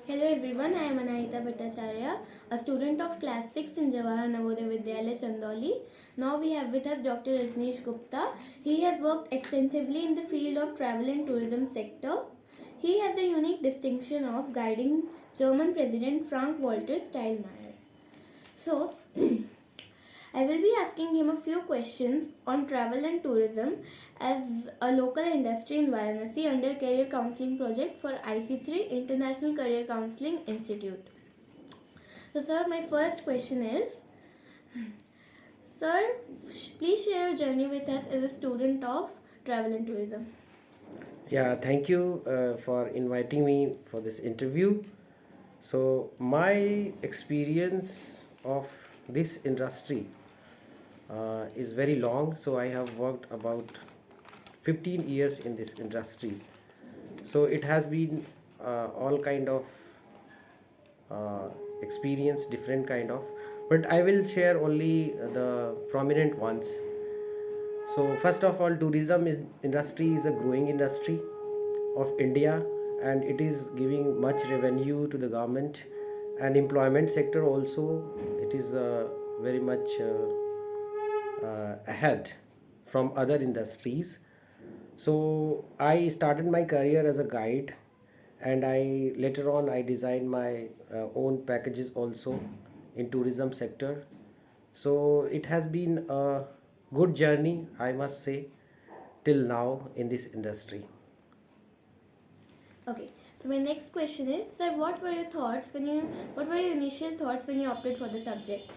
Hello everyone, I am Anahita, a student of class 6 in Jawahar Navodaya Vidyalaya Chandoli. Now we have with us Dr. Rajnish Gupta. He has worked extensively in the field of travel and tourism sector. He has the unique distinction of guiding German President Frank-Walter Steinmeier. So, I will be asking him a few questions on travel and tourism as a local industry in Varanasi under Career Counseling Project for IC3 International Career Counseling Institute. So, sir, my first question is, sir, please share your journey with us as a student of travel and tourism. Yeah, thank you for inviting me for this interview. So, my experience of this industry is very long. So, I have worked about 15 years in this industry. So, it has been all kind of uh, experience, different kind of. But I will share only the prominent ones. So first of all, industry is a growing industry of India, and it is giving much revenue to the government and employment sector also. It is very much ahead from other industries. So I started my career as a guide, and I later on I designed my own packages also in tourism sector. So it has been a good journey, I must say, till now in this industry. Okay. So my next question is, sir, what were your initial thoughts when you opted for the subject?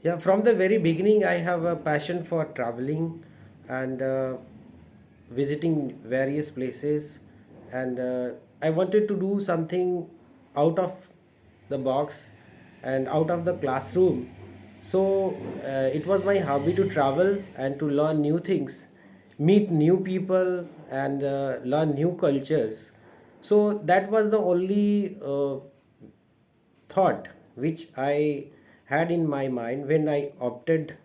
Yeah, from the very beginning, I have a passion for traveling and visiting various places, and I wanted to do something out of the box and out of the classroom. So it was my hobby to travel and to learn new things, meet new people, and learn new cultures. So that was the only thought which I had in my mind when I opted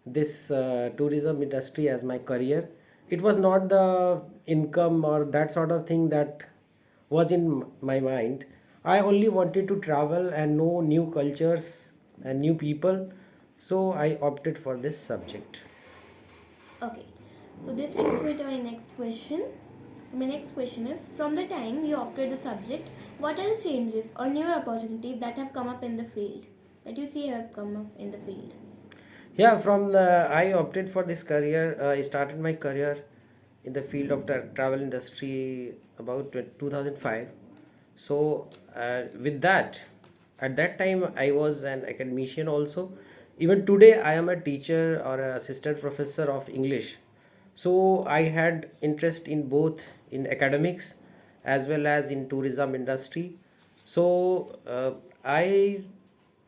this tourism industry as my career. It was not the income or that sort of thing that was in my mind. I only wanted to travel and know new cultures and new people, so I opted for this subject. Okay, so this brings me to my next question. So my next question is, from the time you opted the subject, what are the changes or newer opportunities that have come up in the field, that you see have come up in the field? Yeah, I opted for this career. I started my career in the field of the travel industry about 2005. So with that, at that time I was an academician also. Even today I am a teacher or an assistant professor of English. So I had interest in both in academics as well as in tourism industry. So I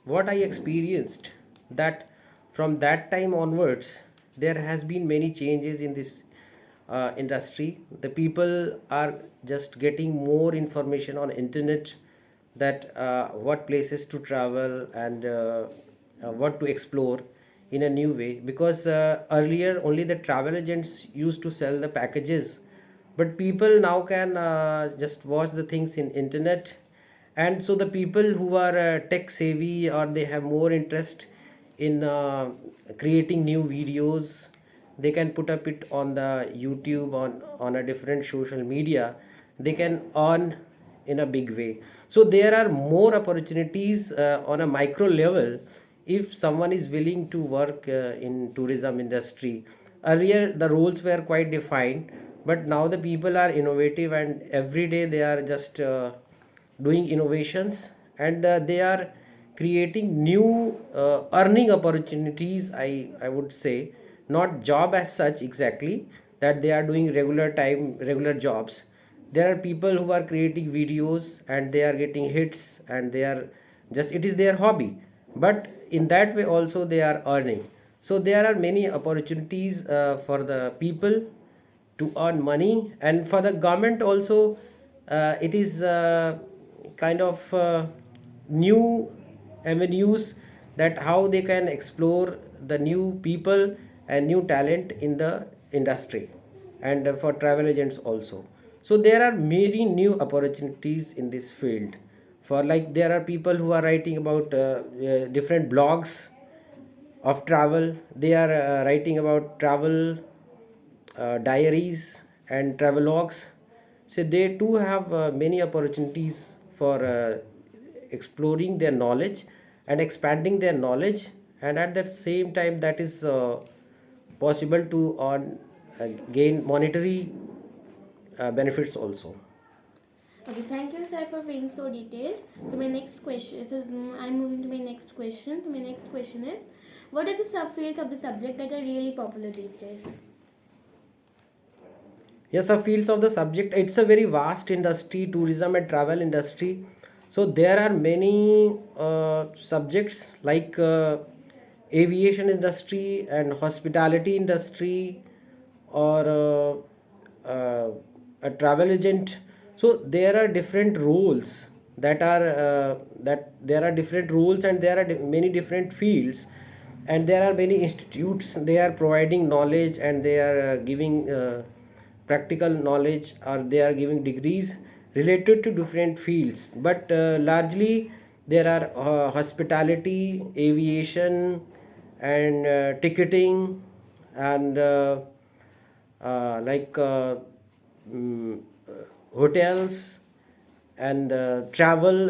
what I experienced that from that time onwards there has been many changes in this industry. The people are just getting more information on internet, that what places to travel and what to explore in a new way, because earlier only the travel agents used to sell the packages, but people now can just watch the things in internet. And so the people who are tech savvy, or they have more interest in creating new videos, they can put up it on the YouTube, on a different social media. They can earn in a big way. So there are more opportunities on a micro level if someone is willing to work in tourism industry. Earlier the roles were quite defined, but now the people are innovative, and every day they are just doing innovations, and they are creating new earning opportunities, I would say. Not job as such exactly, that they are doing regular jobs. There are people who are creating videos and they are getting hits, and they are just, it is their hobby, but in that way also they are earning. So there are many opportunities for the people to earn money, and for the government also. It is kind of new avenues, that how they can explore the new people and new talent in the industry, and for travel agents also. So there are many new opportunities in this field. For like there are people who are writing about different blogs of travel. They are writing about travel diaries and travelogues. So they too have many opportunities for exploring their knowledge and expanding their knowledge, and at that same time that is possible to gain monetary benefits also. Okay, thank you, sir, for being so detailed. So my next question, I'm moving to my next question. So my next question is, what are the subfields of the subject that are really popular these days? Yes, the fields of the subject, it's a very vast industry, tourism and travel industry. So there are many subjects like aviation industry and hospitality industry, or a travel agent. So there are different roles that are that there are different roles, and there are many different fields, and there are many institutes. They are providing knowledge, and they are giving practical knowledge, or they are giving degrees related to different fields. But largely there are hospitality, aviation, and ticketing, and like mm, uh, hotels, and travel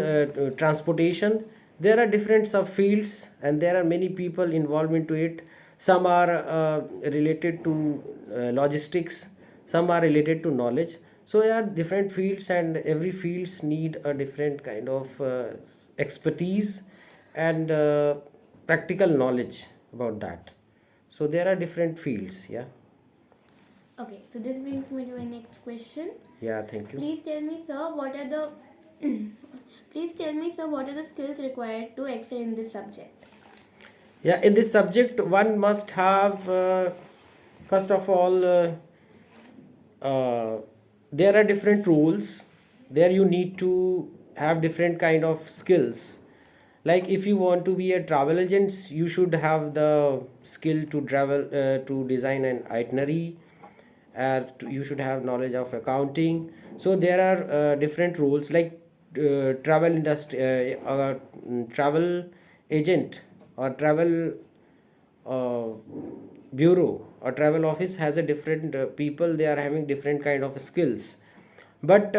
transportation. There are different subfields, and there are many people involved into it. Some are related to logistics, some are related to knowledge. So there are different fields, and every fields need a different kind of expertise and practical knowledge about that. So there are different fields. Yeah. Okay, so this brings me to my next question. Yeah, thank you. Please tell me, sir, what are the please tell me, sir, what are the skills required to excel in this subject? Yeah, in this subject, one must have, first of all, there are different rules. There you need to have different kind of skills. Like if you want to be a travel agent, you should have the skill to travel, to design an itinerary. You should have knowledge of accounting. So there are different rules, like travel industry, travel agent or travel uh, bureau or travel office has a different people. They are having different kind of skills. But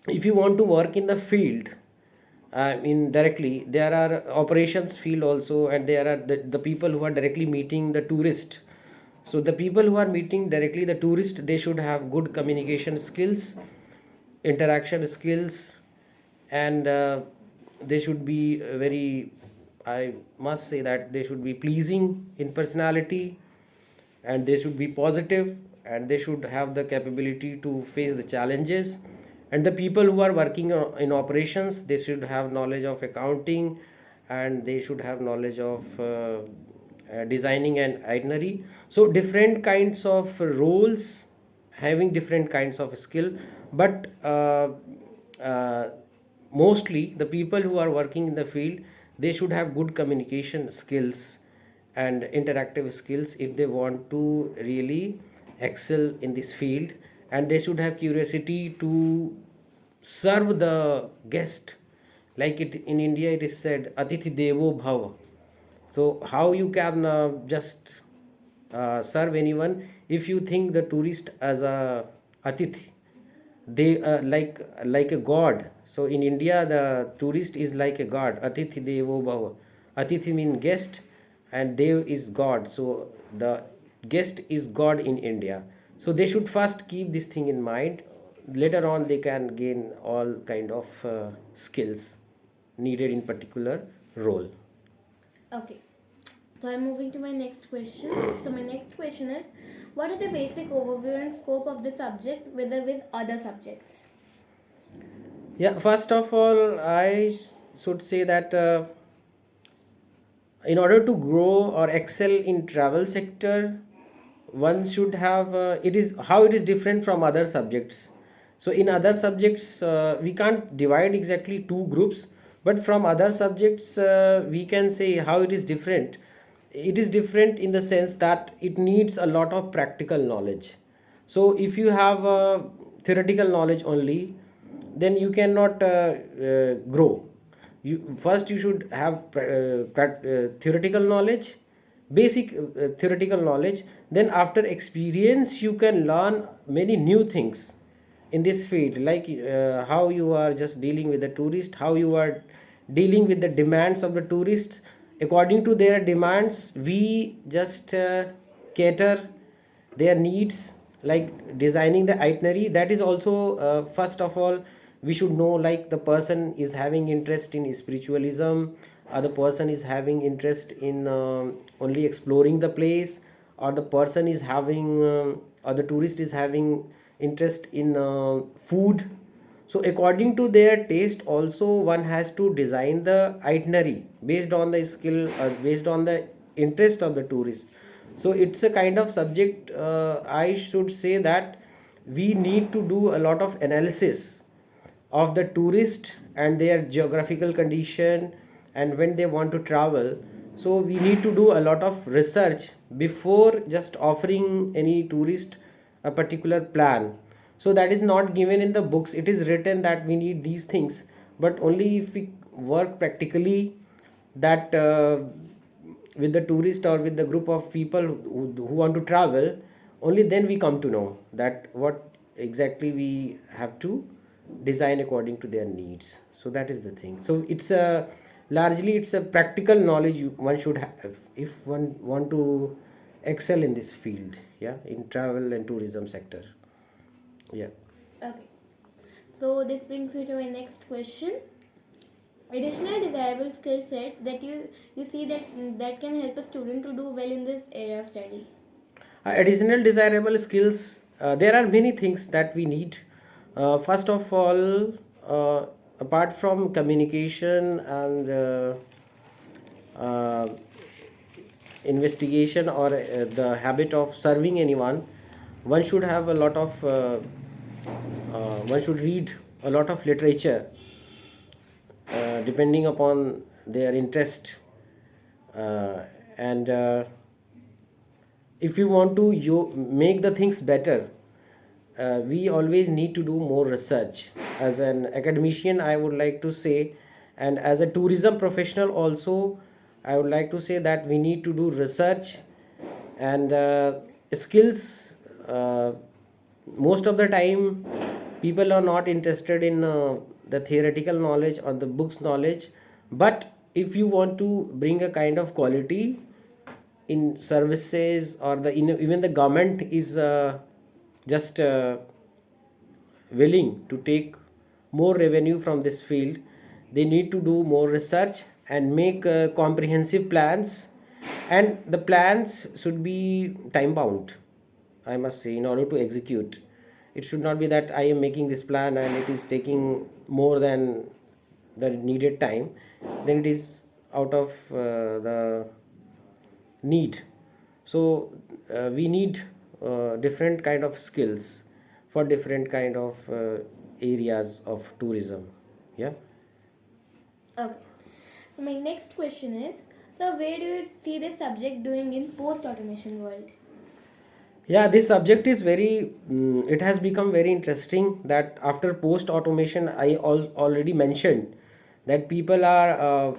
if you want to work in the field, directly, there are operations field also, and there are the people who are directly meeting the tourist. So the people who are meeting directly the tourist, they should have good communication skills, interaction skills, and they should be very, I must say that they should be pleasing in personality, and they should be positive, and they should have the capability to face the challenges. And the people who are working in operations, they should have knowledge of accounting, and they should have knowledge of designing an itinerary. So different kinds of roles having different kinds of skill. But uh, mostly the people who are working in the field, they should have good communication skills and interactive skills if they want to really excel in this field. And they should have curiosity to serve the guest. Like it in India, it is said atithi devo bhava. So how you can just serve anyone if you think the tourist as a atithi, they like a god. So in India, the tourist is like a god. Atithi devo bhava. Atithi mean guest, and dev is god. So the guest is god in India. So they should first keep this thing in mind. Later on they can gain all kind of skills needed in particular role. Okay, so I'm moving to my next question. So my next question is, what are the basic overview and scope of the subject whether with other subjects? Yeah, first of all, I should say that in order to grow or excel in travel sector, one should have it is how it is different from other subjects. So in other subjects, we can't divide exactly two groups, but from other subjects, we can say how it is different. It is different in the sense that it needs a lot of practical knowledge. So if you have theoretical knowledge only, then you cannot grow. You should have theoretical knowledge, basic theoretical knowledge. Then after experience you can learn many new things in this field, like how you are just dealing with the tourist, how you are dealing with the demands of the tourists. According to their demands we just cater their needs, like designing the itinerary. That is also first of all we should know, like the person is having interest in spiritualism, or the person is having interest in only exploring the place, or the person is having or the tourist is having interest in food. So according to their taste also one has to design the itinerary based on the skill, based on the interest of the tourist. So it's a kind of subject, I should say that we need to do a lot of analysis of the tourist and their geographical condition and when they want to travel. So we need to do a lot of research before just offering any tourist a particular plan. So that is not given in the books, it is written that we need these things, but only if we work practically, that with the tourist or with the group of people who want to travel, only then we come to know that what exactly we have to design according to their needs. So that is the thing. So it's a largely it's a practical knowledge one should have if one want to excel in this field, yeah, in travel and tourism sector. Yeah. Okay. So this brings me to my next question. Additional desirable skill sets that you see that can help a student to do well in this area of study. Additional desirable skills, there are many things that we need. First of all, apart from communication and uh, investigation or the habit of serving anyone, one should have a lot of one should read a lot of literature depending upon their interest, and if you want to make the things better, we always need to do more research. As an academician I would like to say, and as a tourism professional also, I would like to say that we need to do research and skills. Most of the time people are not interested in the theoretical knowledge or the books knowledge, but if you want to bring a kind of quality in services, or even the government is just willing to take more revenue from this field, they need to do more research and make comprehensive plans, and the plans should be time bound, I must say, in order to execute. It should not be that I am making this plan and it is taking more than the needed time, then it is out of the need. So we need different kind of skills for different kind of areas of tourism. Yeah. Okay. So my next question is, so where do you see this subject doing in post-automation world? Yeah, this subject is very it has become very interesting, that after post automation I already mentioned that people are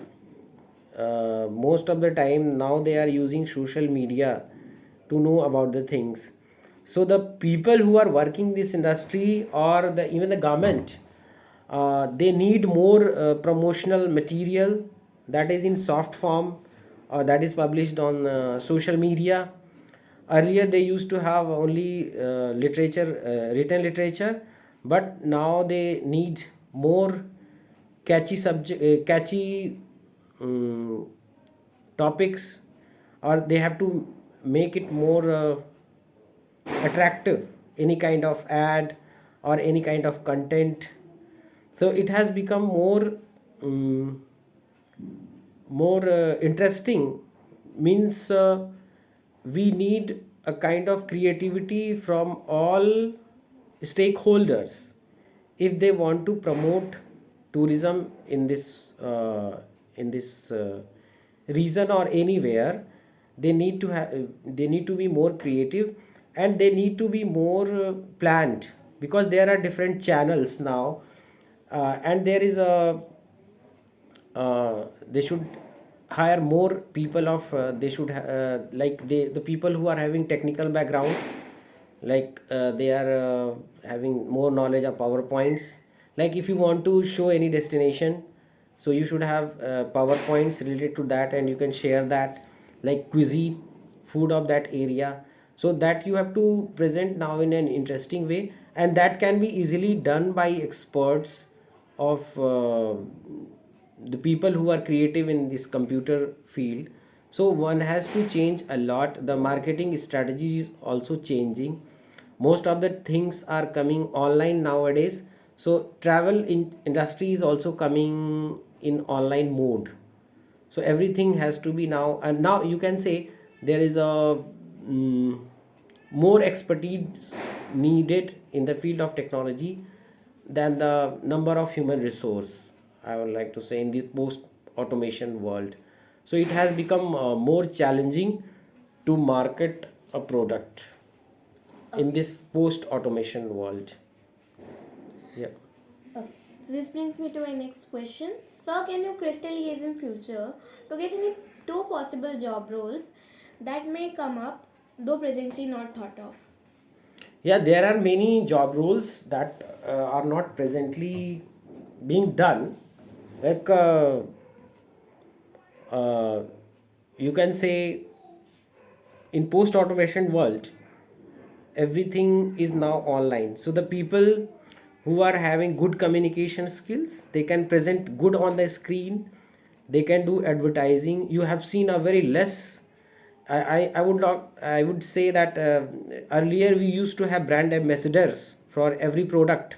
most of the time now they are using social media to know about the things. So the people who are working this industry, or even the government, they need more promotional material that is in soft form, or that is published on social media. Earlier they used to have only literature, written literature, but now they need more catchy topics, or they have to make it more attractive, any kind of ad or any kind of content. So it has become um, more interesting, means we need a kind of creativity from all stakeholders if they want to promote tourism in this region or anywhere. They need to be more creative, and they need to be more planned, because there are different channels now And there is a they should hire more people of they should like the people who are having technical background, like they are having more knowledge of powerpoints. Like if you want to show any destination, so you should have powerpoints related to that, and you can share that, like cuisine, food of that area, so that you have to present now in an interesting way, and that can be easily done by experts of the people who are creative in this computer field. So one has to change a lot. The marketing strategy is also changing. Most of the things are coming online nowadays. So travel industry is also coming in online mode. So everything has to be now, and now you can say there is a mm, more expertise needed in the field of technology than the number of human resource, I would like to say, in the post automation world. So it has become more challenging to market a product in Okay. this post automation world. Yeah. Okay. So this brings me to my next question. Sir, can you crystal gaze in future to guess any two possible job roles that may come up, though presently not thought of? Yeah, there are many job roles that are not presently being done. Like uh, you can say in post automation world, everything is now online. So the people who are having good communication skills, they can present good on the screen, they can do advertising. You have seen a very less, I would not, I would say that earlier we used to have brand ambassadors for every product,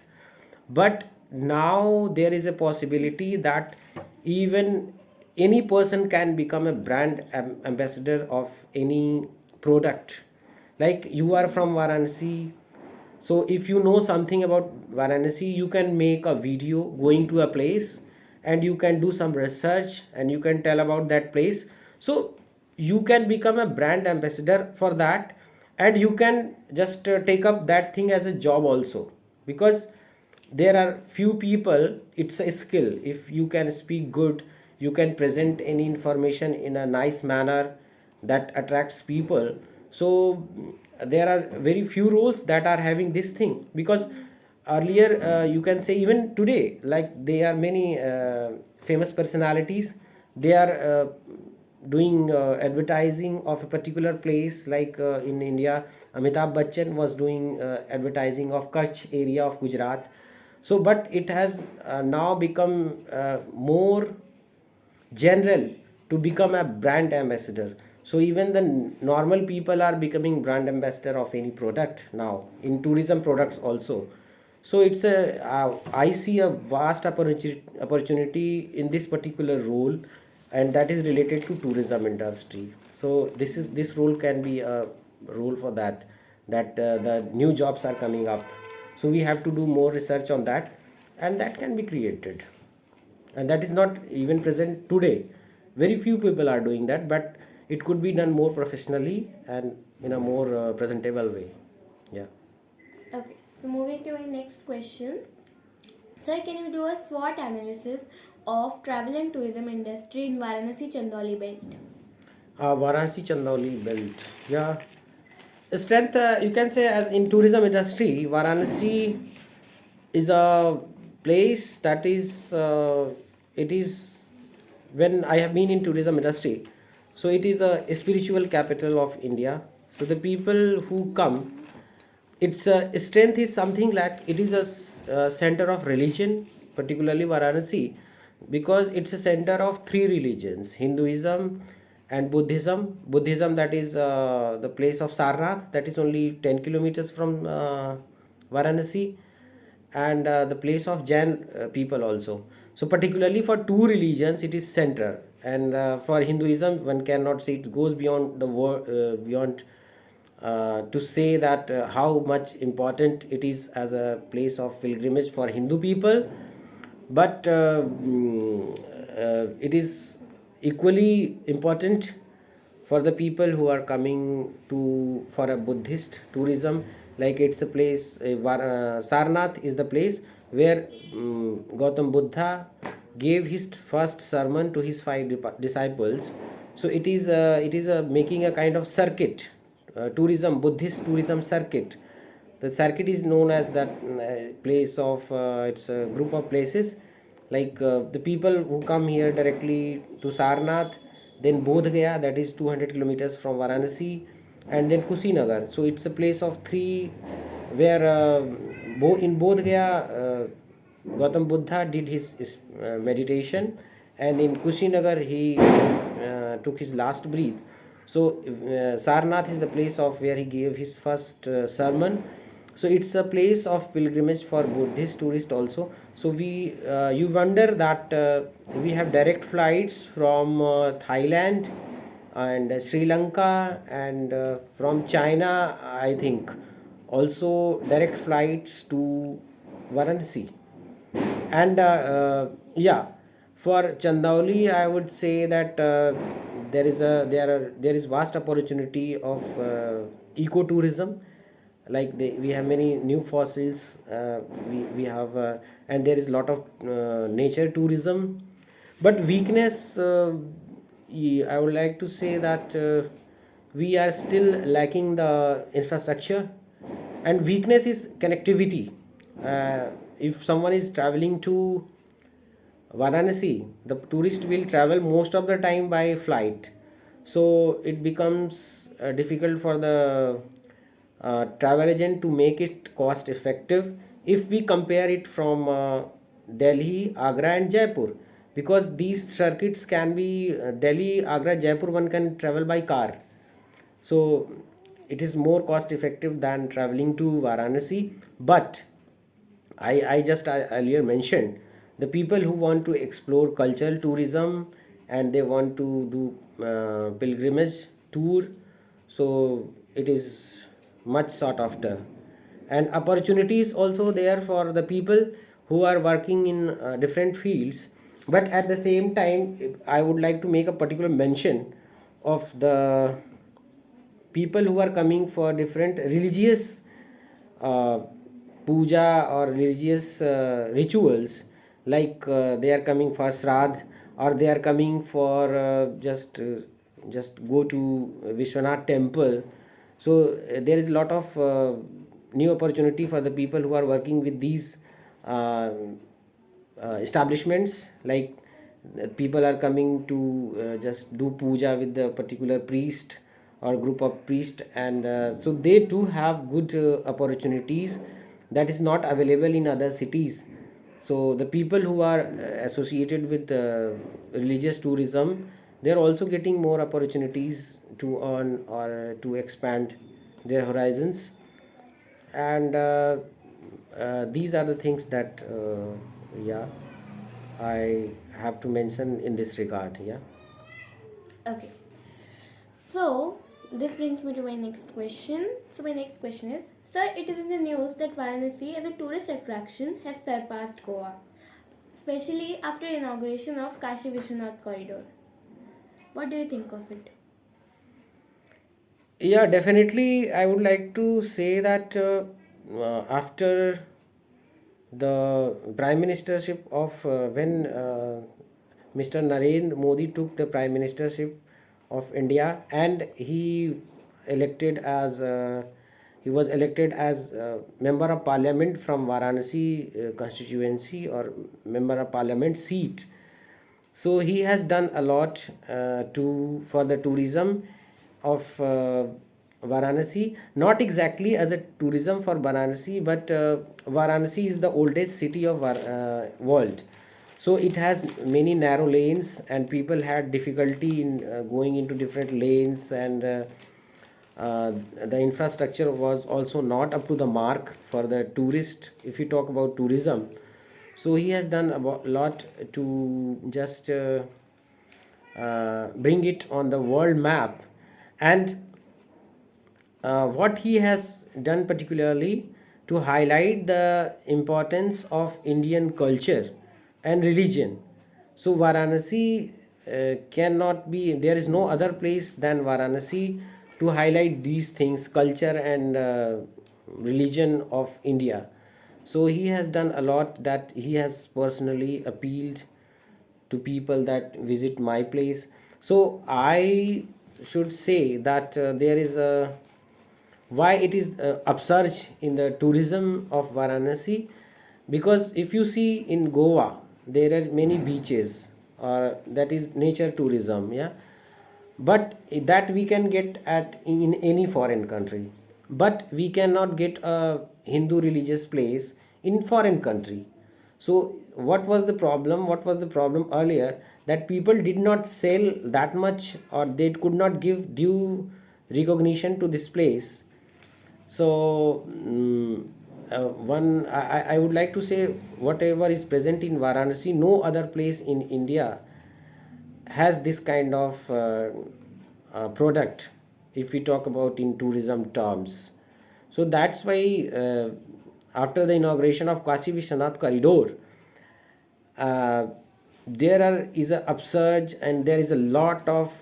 but now there is a possibility that even any person can become a brand ambassador of any product. Like you are from Varanasi, so if you know something about Varanasi, you can make a video going to a place, and you can do some research, and you can tell about that place. So you can become a brand ambassador for that, and you can just take up that thing as a job also, because there are few people. It's a skill. If you can speak good, you can present any information in a nice manner that attracts people. So there are very few roles that are having this thing, because earlier you can say even today, like there are many famous personalities, they are doing advertising of a particular place. Like in India, Amitabh Bachchan was doing advertising of Kutch area of Gujarat. So but it has now become more general to become a brand ambassador. So even the normal people are becoming brand ambassador of any product now in tourism products also. So it's a I see a vast opportunity in this particular role, and that is related to tourism industry. So this role can be a role for that, that the new jobs are coming up. So we have to do more research on that, and that can be created, and that is not even present today. Very few people are doing that, but it could be done more professionally and in a more presentable way. Yeah. Okay. So moving to my next question. Sir, can you do a SWOT analysis of travel and tourism industry in Varanasi Chandauli belt? Varanasi Chandauli belt. Yeah. Strength, you can say, as in tourism industry, Varanasi is a place that is it is, when I have been in tourism industry, so it is a spiritual capital of India. So the people who come, its strength is something like it is a center of religion, particularly Varanasi, because it's a center of three religions: Hinduism and Buddhism, that is the place of Sarnath, that is only 10 kilometers from Varanasi, and the place of Jain people also. So particularly for two religions, it is center, and for Hinduism, one cannot say, it goes beyond the beyond to say that how much important it is as a place of pilgrimage for Hindu people. But it is equally important for the people who are coming to for a Buddhist tourism. Like it's a place, Sarnath is the place where Gautam Buddha gave his first sermon to his five disciples. So it is making a kind of circuit, tourism, Buddhist tourism circuit. The circuit is known as that place of it's a group of places, like the people who come here directly to Sarnath, then Bodh Gaya, that is 200 kilometers from Varanasi, and then Kushinagar. So it's a place of three where in Bodh Gaya Gautam Buddha did his meditation, and in Kushinagar he took his last breath. So Sarnath is the place of where he gave his first sermon. So it's a place of pilgrimage for Buddhist tourists also. So we you wonder that we have direct flights from Thailand and Sri Lanka, and from China, I think also direct flights to Varanasi. And yeah, for Chandauli I would say that there is vast opportunity of ecotourism. Like we have many new fossils, we have and there is a lot of nature tourism. But weakness, I would like to say that we are still lacking the infrastructure, and weakness is connectivity. If someone is traveling to Varanasi, the tourist will travel most of the time by flight. So it becomes difficult for the travel agent to make it cost effective if we compare it from Delhi, Agra, and Jaipur. Because these circuits can be Delhi, Agra, Jaipur, one can travel by car. So it is more cost effective than traveling to Varanasi. But I just earlier mentioned the people who want to explore cultural tourism and they want to do pilgrimage tour, so it is much sought after. And opportunities also there for the people who are working in different fields. But at the same time, I would like to make a particular mention of the people who are coming for different religious uh, puja or religious rituals, like they are coming for Sradh, or they are coming for just go to Vishwanath temple. So there is a lot of new opportunity for the people who are working with these uh, establishments. Like people are coming to just do puja with the particular priest or group of priest, and so they too have good opportunities that is not available in other cities. So the people who are associated with religious tourism, they are also getting more opportunities to earn or to expand their horizons. And these are the things that yeah, I have to mention in this regard. Yeah. Okay. So, this brings me to my next question. So, my next question is, sir, it is in the news that Varanasi as a tourist attraction has surpassed Goa, especially after inauguration of Kashi Vishwanath corridor. What do you think of it? Yeah, definitely. I would like to say that after the prime ministership of when Mr. Narendra Modi took the prime ministership of India, and elected as he was elected as member of parliament from Varanasi constituency, or member of parliament seat. So he has done a lot to for the tourism of Varanasi. Not exactly as a tourism for Varanasi, but Varanasi is the oldest city of world. So it has many narrow lanes, and people had difficulty in going into different lanes, and the infrastructure was also not up to the mark for the tourist. If you talk about tourism, so he has done a lot to just bring it on the world map. And what he has done particularly to highlight the importance of Indian culture and religion. So Varanasi cannot be, there is no other place than Varanasi to highlight these things, culture and religion of India. So he has done a lot, that he has personally appealed to people that visit my place. So I should say that there is a why it is upsurge in the tourism of Varanasi, because if you see in Goa there are many beaches, that is nature tourism, yeah, but that we can get at in any foreign country, but we cannot get a Hindu religious place in foreign country. So what was the problem earlier, that people did not sell that much, or they could not give due recognition to this place. So I would like to say, whatever is present in Varanasi, no other place in India has this kind of product, if we talk about in tourism terms. So that's why after the inauguration of Kashi Vishwanath corridor, uh, is a upsurge, and there is a lot of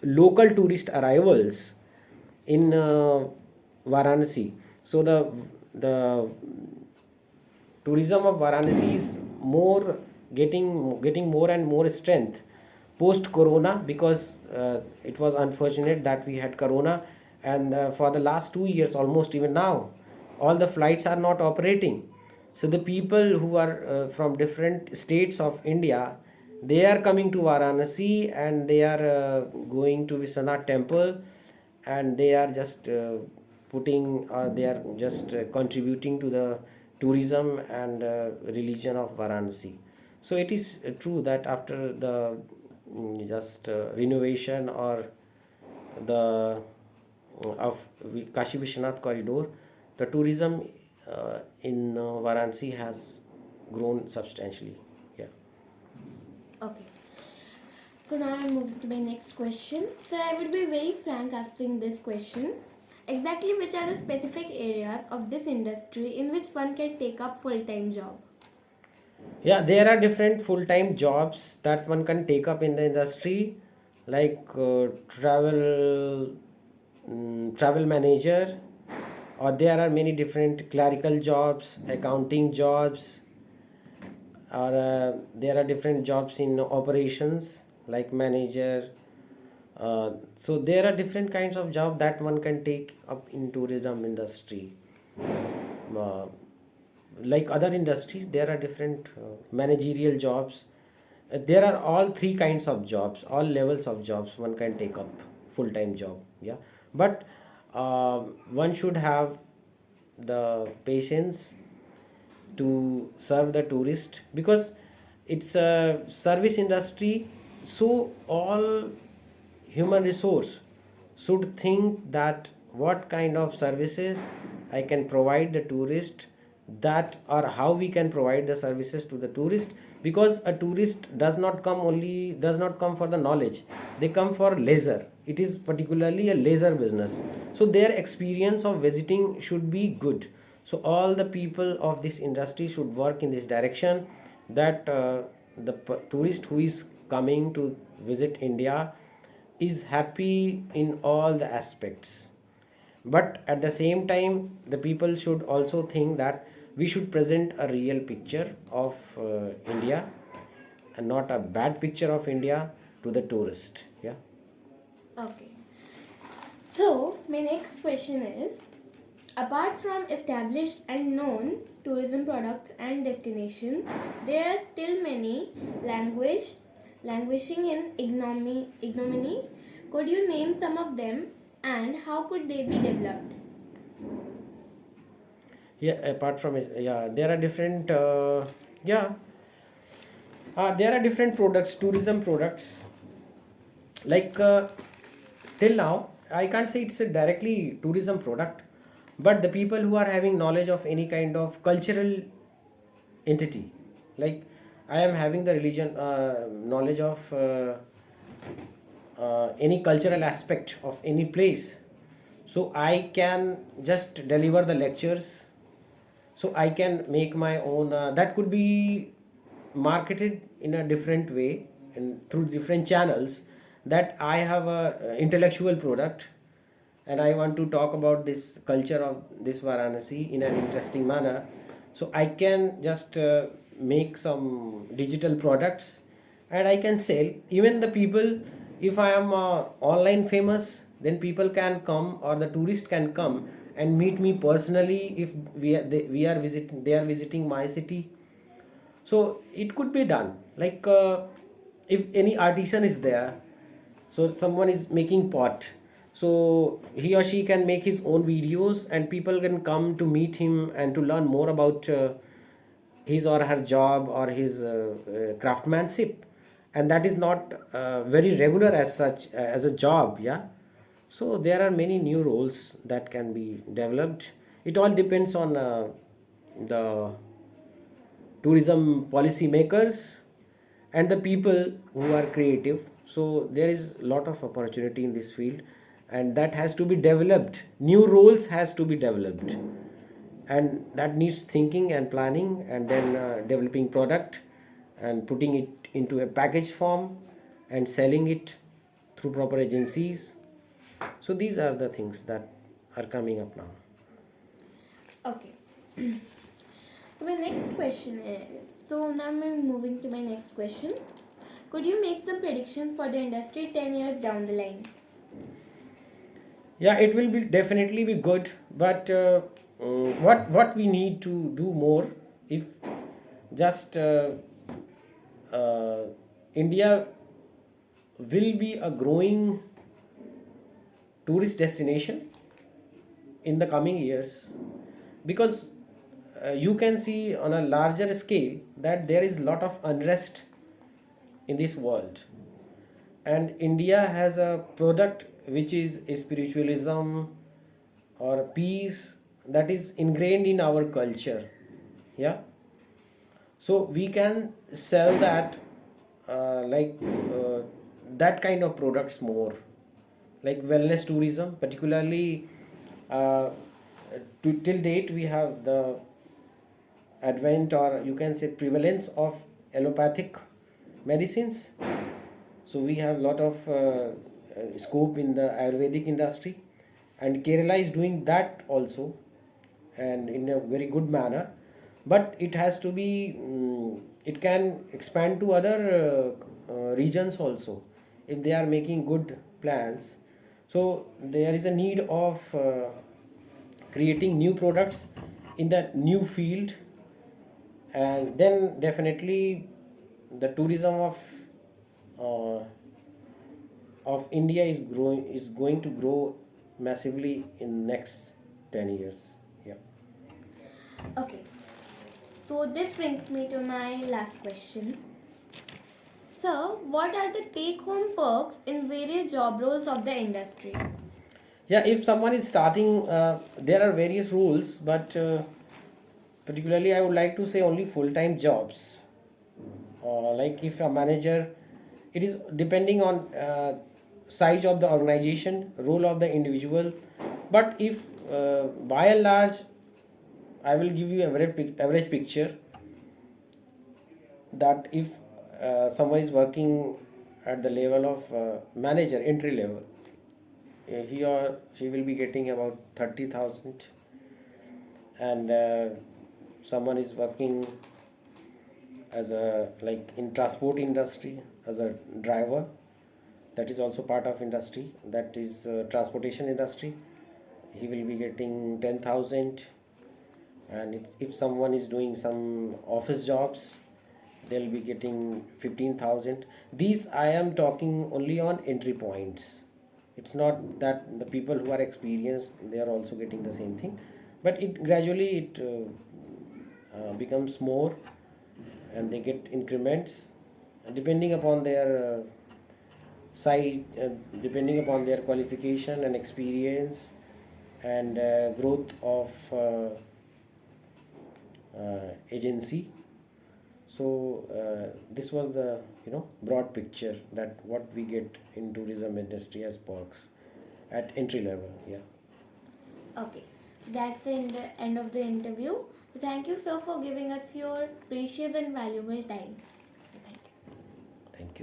local tourist arrivals in Varanasi. So the tourism of Varanasi is more getting more and more strength post Corona, because it was unfortunate that we had Corona, and for the last 2 years, almost even now, all the flights are not operating. So the people who are from different states of India, they are coming to Varanasi, and they are going to Vishwanath temple, and they are just putting, or they are just contributing to the tourism and religion of Varanasi. So it is true that after the just renovation, or the of Kashi Vishwanath corridor, the tourism in Varanasi has grown substantially. Yeah. Okay. So now I'm moving to my next question. So I would be very frank asking this question. Exactly which are the specific areas of this industry in which one can take up full-time job? Yeah, there are different full-time jobs that one can take up in the industry, like travel manager, or there are many different clerical jobs, accounting jobs, or there are different jobs in operations like manager. So there are different kinds of job that one can take up in tourism industry. Uh, like other industries, there are different managerial jobs. There are all three kinds of jobs, all levels of jobs one can take up full time job. Yeah, but one should have the patience to serve the tourist, because it's a service industry. So all human resource should think that what kind of services I can provide the tourist, that or how we can provide the services to the tourist, because a tourist does not come for the knowledge, they come for leisure. It is particularly a leisure business, so their experience of visiting should be good. So all the people of this industry should work in this direction, that tourist who is coming to visit India is happy in all the aspects. But at the same time, the people should also think that we should present a real picture of India, and not a bad picture of India to the tourist. Yeah. Okay. So my next question is, apart from established and known tourism products and destinations, there are still many languishing in ignominy. Could you name some of them and how could they be developed? Yeah, apart from it, yeah, there are different yeah there are different products, tourism products, like till now I can't say it's a directly tourism product, but the people who are having knowledge of any kind of cultural entity, like I am having the religion knowledge of any cultural aspect of any place, so I can just deliver the lectures. So I can make my own that could be marketed in a different way and through different channels, that I have a intellectual product, and I want to talk about this culture of this Varanasi in an interesting manner. So I can just make some digital products and I can sell. Even the people, if I am online famous, then people can come, or the tourist can come and meet me personally if we are visiting, they are visiting my city. So it could be done. Like if any artisan is there, so someone is making pot, so he or she can make his own videos and people can come to meet him and to learn more about his or her job or his craftsmanship. And that is not very regular as such as a job, yeah. So there are many new roles that can be developed. It all depends on the tourism policy makers and the people who are creative. So there is a lot of opportunity in this field, and that has to be developed. New roles has to be developed, and that needs thinking and planning, and then developing product and putting it into a package form and selling it through proper agencies. So these are the things that are coming up now. Okay. So my next question is, so now I'm moving to my next question. Could you make some predictions for the industry 10 years down the line? Yeah, it will be definitely be good, but what we need to do more, if just uh, India will be a growing tourist destination in the coming years, because you can see on a larger scale that there is a lot of unrest in this world, and India has a product which is spiritualism or peace, that is ingrained in our culture, yeah. So we can sell that that kind of products more, like wellness tourism particularly. uh, till date we have the advent, or you can say prevalence, of allopathic medicines. So we have a lot of scope in the Ayurvedic industry, and Kerala is doing that also, and in a very good manner. But it has to be, it can expand to other regions also if they are making good plans. So there is a need of creating new products in that new field, and then definitely the tourism uh, of India is going to grow massively in next 10 years. Yeah. Okay. So this brings me to my last question. So, what are the take-home perks in various job roles of the industry? Yeah, if someone is starting, there are various rules, but particularly I would like to say only full-time jobs. Like if a manager, it is depending on size of the organization, role of the individual. But if by and large, I will give you average picture, that if someone is working at the level of manager, entry level, he or she will be getting about 30,000, and someone is working as a, like in transport industry as a driver, that is also part of industry, that is transportation industry, he will be getting 10,000. And if someone is doing some office jobs, they'll be getting 15,000. These I am talking only on entry points. It's not that the people who are experienced they are also getting the same thing, but it gradually it becomes more, and they get increments depending upon their size, depending upon their qualification and experience, and growth of agency. So this was the broad picture that what we get in tourism industry as perks at entry level. Yeah. Okay, that's the end of the interview. Thank you, sir, for giving us your precious and valuable time.